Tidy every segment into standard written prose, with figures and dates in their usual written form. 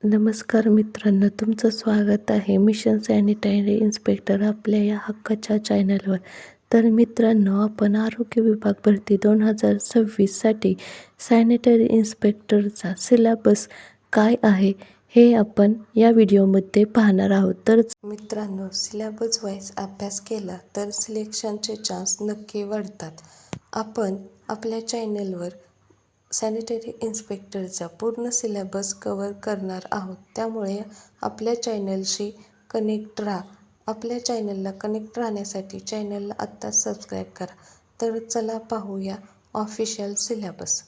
नमस्कार मित्रांनो, तुमचं स्वागत आहे मिशन सॅनिटरी इन्स्पेक्टर आपल्या या हक्काच्या चॅनलवर. तर मित्रांनो, आपण आरोग्य विभाग भरती 2026साठी सॅनिटरी इन्स्पेक्टरचा सिलेबस काय आहे हे आपण या व्हिडिओमध्ये पाहणार आहोत. तर मित्रांनो, सिलेबस वाईज अभ्यास केला तर सिलेक्शनचे चान्स नक्की वाढतात. आपण आपल्या चॅनलवर सॅनिटरी इन्स्पेक्टरचा पूर्ण सिलेबस कव्हर करणार आहोत. त्यामुळे आपल्या चॅनलशी कनेक्ट राहा. आपल्या चॅनलला कनेक्ट राहण्यासाठी चॅनलला आत्ताच सबस्क्राईब करा. तर चला पाहूया ऑफिशियल सिलेबस.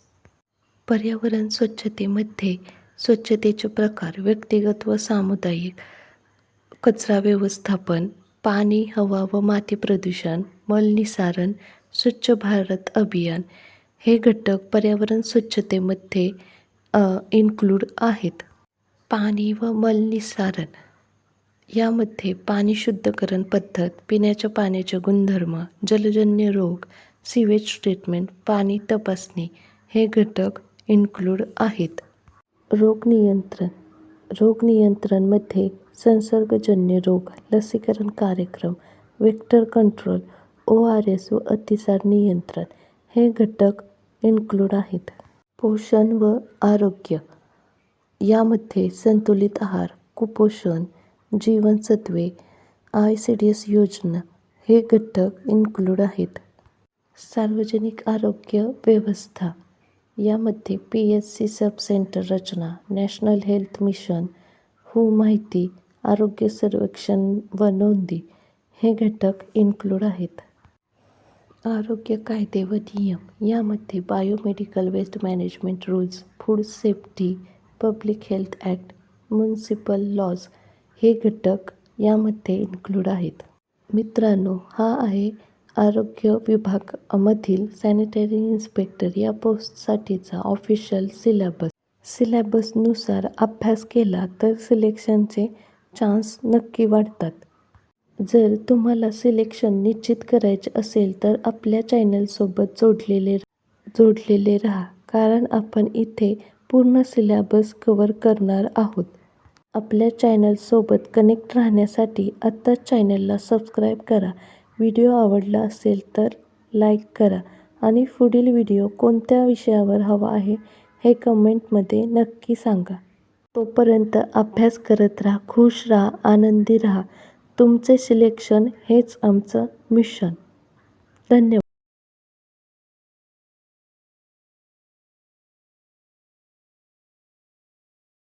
पर्यावरण स्वच्छतेमध्ये स्वच्छतेचे प्रकार: व्यक्तिगत व सामुदायिक, कचरा व्यवस्थापन, पाणी, हवा व माती प्रदूषण, मलनिस्सारण, स्वच्छ भारत अभियान हे घटक पर्यावरण स्वच्छतेमध्ये इन्क्लूड आहेत. पाणी व मलनिस्सारण यामध्ये पाणी शुद्धीकरण पद्धत, पिण्याच्या पाण्याचे गुणधर्म, जलजन्य रोग, सिवेज ट्रीटमेंट, पाणी तपासणी हे घटक इन्क्लूड आहेत. रोग नियंत्रणमध्ये संसर्गजन्य रोग, लसीकरण कार्यक्रम, वेक्टर कंट्रोल, ORS व अतिसार नियंत्रण हे घटक इन्क्लूड आहेत. पोषण व आरोग्य यामध्ये संतुलित आहार, कुपोषण, जीवनसत्त्वे, ICDS योजना हे घटक इन्क्लूड आहेत. सार्वजनिक आरोग्य व्यवस्था यामध्ये PSC सब सेंटर रचना, नॅशनल हेल्थ मिशन, WHO माहिती, आरोग्य सर्वेक्षण व नोंदी हे घटक इन्क्लूड आहेत. आरोग्य कायदे व नियम यामध्ये biomedical waste management rules, food safety, public health act, municipal laws हे घटक यामध्ये इन्क्लूड आहेत. मित्रांनो, हा आहे आरोग्य विभागामधील सॅनिटरी इन्स्पेक्टर या पोस्टसाठीचा ऑफिशियल सिलेबस. सिलेबसनुसार अभ्यास केला तर सिलेक्शनचे चान्स नक्की वाढतात. जर तुम्हाला सिलेक्शन निश्चित करायचे असेल तर आपल्या चॅनलसोबत जोडलेले राहा, कारण आपण इथे पूर्ण सिलेबस कव्हर करणार आहोत. आपल्या चॅनलसोबत कनेक्ट राहण्यासाठी आत्ताच चॅनलला सबस्क्राईब करा. व्हिडिओ आवडला असेल तर लाईक करा आणि पुढील व्हिडिओ कोणत्या विषयावर हवा आहे हे कमेंटमध्ये नक्की सांगा. तोपर्यंत अभ्यास करत राहा, खुश राहा, आनंदी राहा. तुमचे सिलेक्शन हेच आमचं मिशन. धन्यवाद.